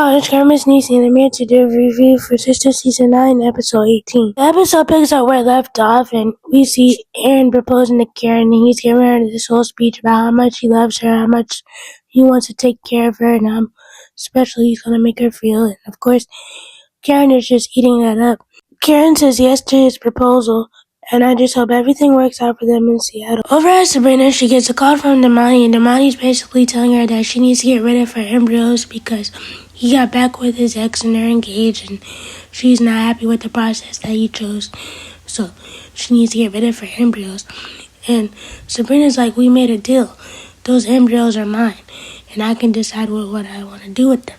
y'all, it's Missniecytv and I'm here to do a review for Sistas Season 9, Episode 18. The episode picks up where it left off, and we see Aaron proposing to Karen, and he's giving her this whole speech about how much he loves her, how much he wants to take care of her, and how special he's going to make her feel. And of course, Karen is just eating that up. Karen says yes to his proposal, and I just hope everything works out for them in Seattle. Over at Sabrina, she gets a call from Damani, and Damani's basically telling her that she needs to get rid of her embryos because he got back with his ex and they're engaged, and she's not happy with the process that he chose. So she needs to get rid of her embryos. And Sabrina's like, we made a deal. Those embryos are mine, and I can decide what I want to do with them.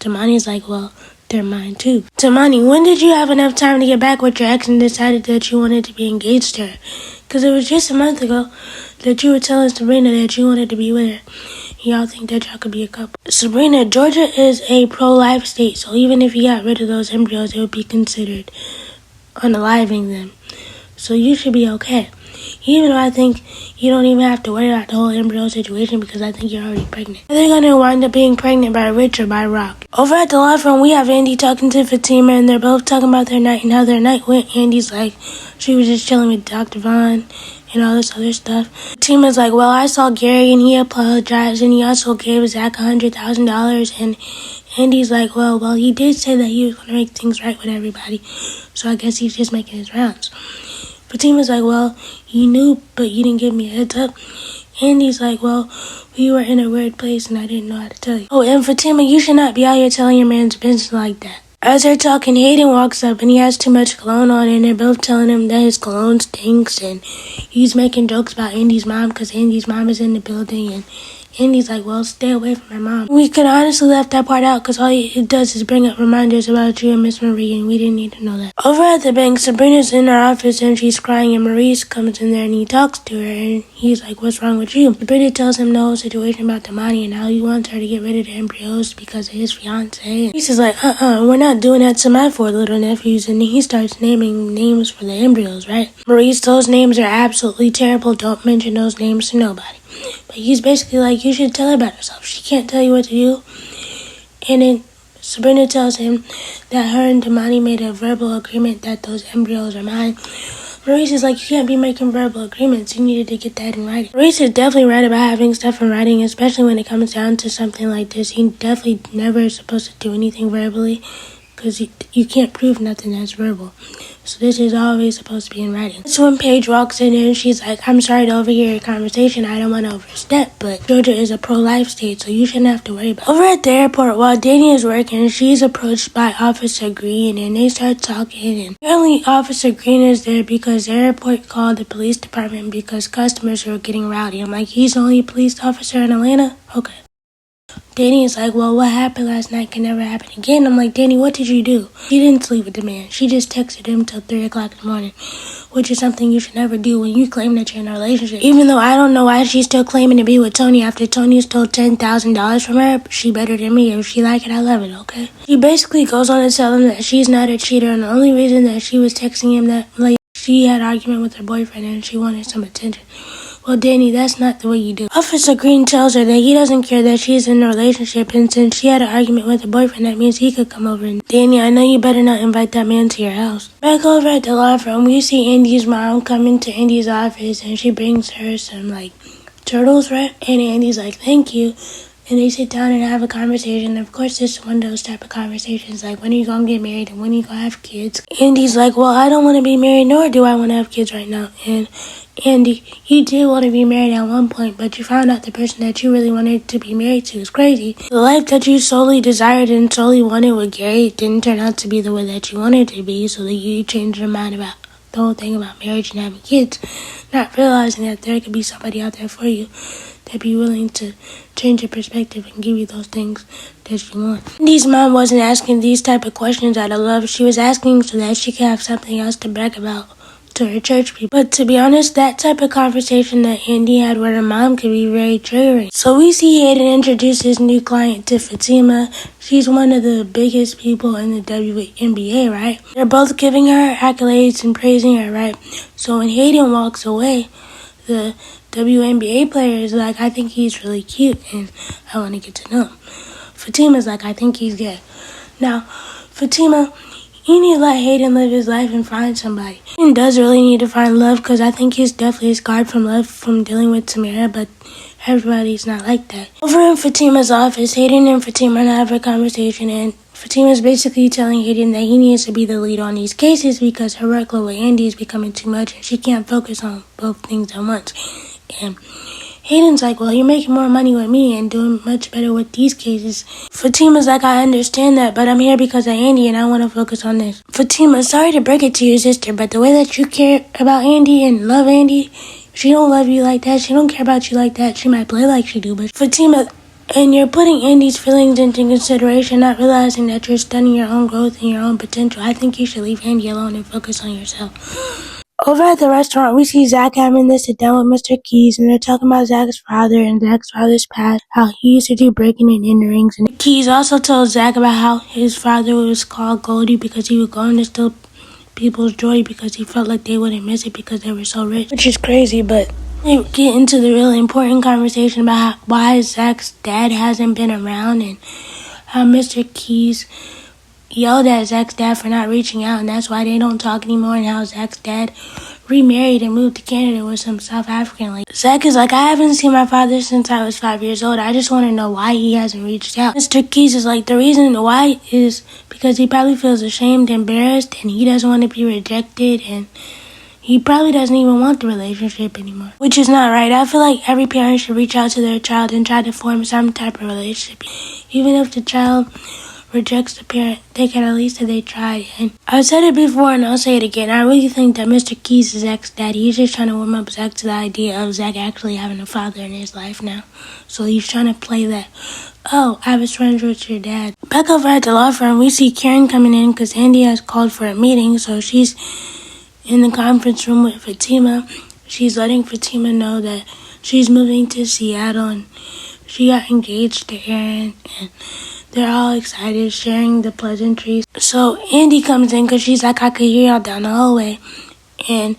Damani's like, well, they're mine too. Damani, when did you have enough time to get back with your ex and decided that you wanted to be engaged to her? Because it was just a month ago that you were telling Sabrina that you wanted to be with her. Y'all think that y'all could be a couple. Sabrina, Georgia is a pro-life state, so even if you got rid of those embryos, it would be considered unaliving them. So you should be okay. Even though I think you don't even have to worry about the whole embryo situation because I think you're already pregnant. Are they going to wind up being pregnant by Rich or by Rock? Over at the law firm, we have Andy talking to Fatima, and they're both talking about their night and how their night went. Andy's like, she was just chilling with Dr. Vaughn and all this other stuff. Fatima's like, well, I saw Gary and he apologized and he also gave Zach $100,000. And Andy's like, well, he did say that he was going to make things right with everybody. So I guess he's just making his rounds. Fatima's like, well, you knew, but you didn't give me a heads up. Andy's like, well, we were in a weird place and I didn't know how to tell you. Oh, and Fatima, you should not be out here telling your man's business like that. As they're talking, Hayden walks up and he has too much cologne on, and they're both telling him that his cologne stinks, and he's making jokes about Andy's mom because Andy's mom is in the building, and Andy's like, well, stay away from her mom. We could honestly left that part out because all it does is bring up reminders about you and Miss Marie, and we didn't need to know that. Over at the bank, Sabrina's in her office and she's crying, and Maurice comes in there and he talks to her, and he's like, what's wrong with you? Sabrina tells him the whole situation about the money and how he wants her to get rid of the embryos because of his fiance. And Maurice is like, we're not doing that to my 4 little nephews, and he starts naming names for the embryos, right? Maurice, those names are absolutely terrible. Don't mention those names to nobody. But he's basically like, you should tell her about herself. She can't tell you what to do. And then Sabrina tells him that her and Damani made a verbal agreement that those embryos are mine. Maurice is like, you can't be making verbal agreements. You needed to get that in writing. Maurice is definitely right about having stuff in writing, especially when it comes down to something like this. He definitely never is supposed to do anything verbally because you can't prove nothing that's verbal. So this is always supposed to be in writing. That's when Paige walks in and she's like, I'm sorry to overhear your conversation. I don't want to overstep, but Georgia is a pro-life state, so you shouldn't have to worry about it. Over at the airport, while Danny is working, she's approached by Officer Green, and they start talking, and apparently Officer Green is there because the airport called the police department because customers were getting rowdy. I'm like, he's the only police officer in Atlanta? Okay. Danny is like, well, what happened last night can never happen again. I'm like, Danny, what did you do? She didn't sleep with the man. She just texted him till 3 o'clock in the morning, which is something you should never do when you claim that you're in a relationship. Even though I don't know why she's still claiming to be with Tony after Tony stole $10,000 from her. She better than me. If she like it, I love it, okay? She basically goes on to tell him that she's not a cheater, and the only reason that she was texting him that late, she had an argument with her boyfriend and she wanted some attention. Well, Danny, that's not the way you do it. Officer Green tells her that he doesn't care that she's in a relationship, and since she had an argument with her boyfriend, that means he could come over. And Danny, I know you better not invite that man to your house. Back over at the law firm, we see Andy's mom come into Andy's office, and she brings her some, turtles, right? And Andy's like, thank you. And they sit down and have a conversation. Of course, this is one of those type of conversations, like, when are you going to get married and when are you going to have kids? Andy's like, well, I don't want to be married, nor do I want to have kids right now. And Andy, you did want to be married at one point, but you found out the person that you really wanted to be married to is crazy. The life that you solely desired and solely wanted with Gary didn't turn out to be the way that you wanted it to be, so that you changed your mind about the whole thing about marriage and having kids, not realizing that there could be somebody out there for you that'd be willing to change your perspective and give you those things that you want. Andy's mom wasn't asking these type of questions out of love. She was asking so that she could have something else to brag about to her church people. But to be honest, that type of conversation that Andy had with her mom could be very triggering. So we see Hayden introduce his new client to Fatima. She's one of the biggest people in the WNBA, right? They're both giving her accolades and praising her, right? So when Hayden walks away, the WNBA player is like, I think he's really cute and I want to get to know him. Fatima's like, I think he's gay. Now, Fatima, you need to let Hayden live his life and find somebody. Hayden does really need to find love because I think he's definitely scarred from love from dealing with Samira, but everybody's not like that. Over in Fatima's office, Hayden and Fatima have a conversation, and Fatima's basically telling Hayden that he needs to be the lead on these cases because her workload with Andy is becoming too much and she can't focus on both things at once. And Hayden's like, well, you're making more money with me and doing much better with these cases. Fatima's like, I understand that, but I'm here because of Andy and I want to focus on this. Fatima, sorry to break it to your sister, but the way that you care about Andy and love Andy, she don't love you like that. She don't care about you like that. She might play like she do, but Fatima, and you're putting Andy's feelings into consideration, not realizing that you're stunning your own growth and your own potential. I think you should leave Andy alone and focus on yourself. Over at the restaurant, we see Zach having this sit down with Mr. Keys, and they're talking about Zach's father and Zach's father's past, how he used to do breaking and enterings. And Keys also told Zach about how his father was called Goldie because he would go into steal people's joy because he felt like they wouldn't miss it because they were so rich, which is crazy, but they get into the really important conversation about why Zach's dad hasn't been around and how Mr. Keys yelled at Zach's dad for not reaching out, and that's why they don't talk anymore, and how Zach's dad remarried and moved to Canada with some South African lady. Zach is like, I haven't seen my father since I was 5 years old. I just want to know why he hasn't reached out. Mr. Keys is like, the reason why is because he probably feels ashamed, embarrassed, and he doesn't want to be rejected, and he probably doesn't even want the relationship anymore, which is not right. I feel like every parent should reach out to their child and try to form some type of relationship. Even if the child rejects the parent, they can at least say they tried. And I've said it before and I'll say it again. I really think that Mr. Keys is Zach's daddy. He's just trying to warm up Zach to the idea of Zach actually having a father in his life now. So he's trying to play that, oh, I was friends with your dad. Back over at the law firm, we see Karen coming in because Andy has called for a meeting. So she's in the conference room with Fatima. She's letting Fatima know that she's moving to Seattle and she got engaged to Aaron, and they're all excited, sharing the pleasantries. So Andy comes in because she's like, I could hear y'all down the hallway. And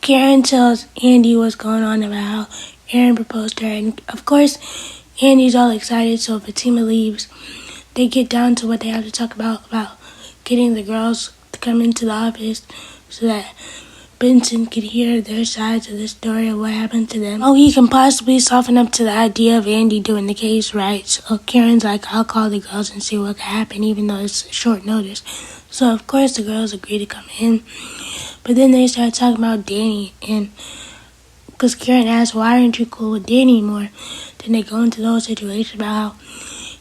Karen tells Andy what's going on about how Aaron proposed to her. And of course, Andy's all excited, so Fatima leaves. They get down to what they have to talk about getting the girls to come into the office so that Benson could hear their sides of the story of what happened to them. Oh, he can possibly soften up to the idea of Andy doing the case, right? So Karen's like, I'll call the girls and see what could happen, even though it's short notice. So, of course, the girls agree to come in. But then they start talking about Danny, and because Karen asks, why aren't you cool with Danny anymore? Then they go into the whole situation about how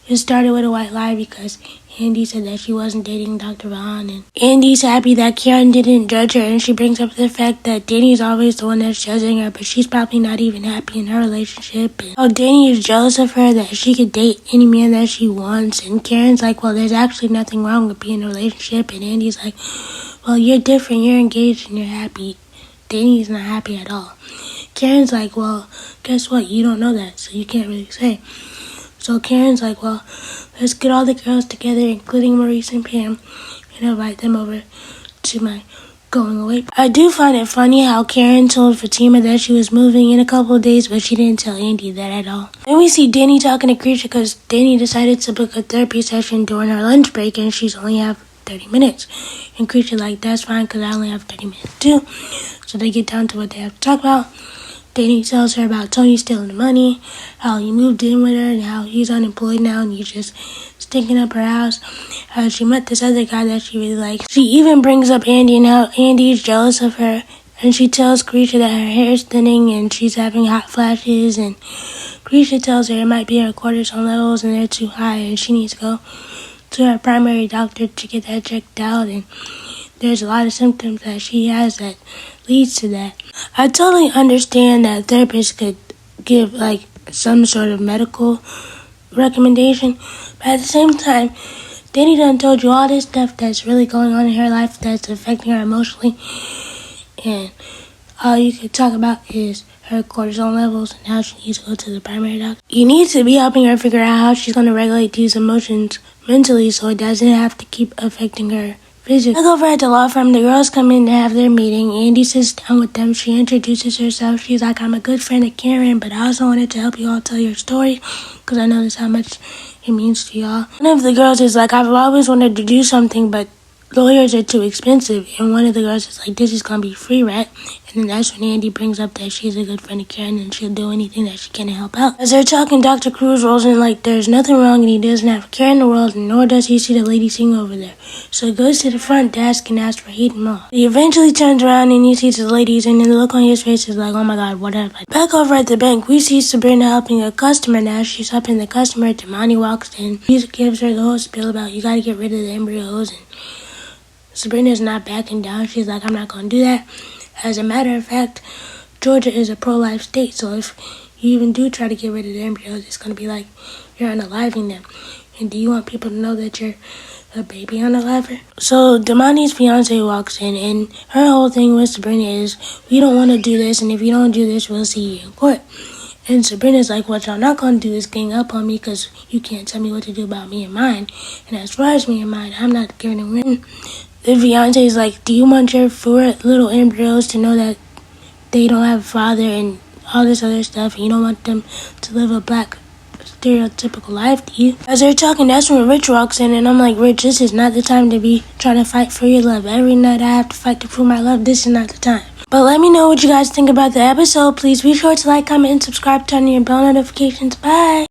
it started with a white lie because Andy said that she wasn't dating Dr. Vaughn, and Andy's happy that Karen didn't judge her, and she brings up the fact that Danny's always the one that's judging her, but she's probably not even happy in her relationship, and Danny is jealous of her, that she could date any man that she wants, and Karen's like, well, there's actually nothing wrong with being in a relationship, and Andy's like, well, you're different, you're engaged, and you're happy. Danny's not happy at all. Karen's like, well, guess what, you don't know that, so you can't really say. So Karen's like, well, let's get all the girls together, including Maurice and Pam, and invite them over to my going away. I do find it funny how Karen told Fatima that she was moving in a couple of days, but she didn't tell Andy that at all. Then we see Danny talking to Creature because Danny decided to book a therapy session during her lunch break, and she's only have 30 minutes. And Creature like, that's fine because I only have 30 minutes too. So they get down to what they have to talk about. Danny tells her about Tony stealing the money, how he moved in with her, and how he's unemployed now and he's just stinking up her house, how she met this other guy that she really likes. She even brings up Andy and how Andy's jealous of her, and she tells Creature that her hair is thinning and she's having hot flashes, and Creature tells her it might be her cortisol levels and they're too high and she needs to go to her primary doctor to get that checked out, and there's a lot of symptoms that she has that leads to that. I totally understand that therapists could give like some sort of medical recommendation, but at the same time, Danny done told you all this stuff that's really going on in her life that's affecting her emotionally, and all you could talk about is her cortisol levels and how she needs to go to the primary doctor. You need to be helping her figure out how she's going to regulate these emotions mentally so it doesn't have to keep affecting her physically. Look over at the law firm. The girls come in to have their meeting. Andy sits down with them. She introduces herself. She's like, I'm a good friend of Karen, but I also wanted to help you all tell your story because I noticed how much it means to y'all. One of the girls is like, I've always wanted to do something, but lawyers are too expensive. And one of the girls is like, this is gonna be free, right? And then that's when Andy brings up that she's a good friend of Karen and she'll do anything that she can to help out. As they're talking, Dr. Cruz rolls in like there's nothing wrong and he doesn't have a care in the world, and nor does he see the lady sitting over there. So he goes to the front desk and asks for Hayden Moss. He eventually turns around and he sees the ladies, and the look on his face is like, oh my god, what have I done? Back over at the bank, we see Sabrina helping a customer. Now she's helping the customer. Damani walks in. He gives her the whole spiel about you gotta get rid of the embryos, and Sabrina's not backing down. She's like, I'm not gonna do that. As a matter of fact, Georgia is a pro-life state, so if you even do try to get rid of the embryos, it's gonna be like you're unaliving them. And do you want people to know that you're a baby unaliver? So Damani's fiance walks in, and her whole thing with Sabrina is, we don't want to do this, and if you don't do this, we'll see you in court. And Sabrina's like, what y'all not gonna do is gang up on me, because you can't tell me what to do about me and mine. And as far as me and mine, I'm not giving a win. The fiance is like, do you want your 4 little embryos to know that they don't have a father and all this other stuff, and you don't want them to live a black stereotypical life, do you? As they're talking, that's when Rich walks in, and I'm like, Rich, this is not the time to be trying to fight for your love. Every night I have to fight to prove my love. This is not the time. But let me know what you guys think about the episode. Please be sure to like, comment, and subscribe, turn on your bell notifications. Bye!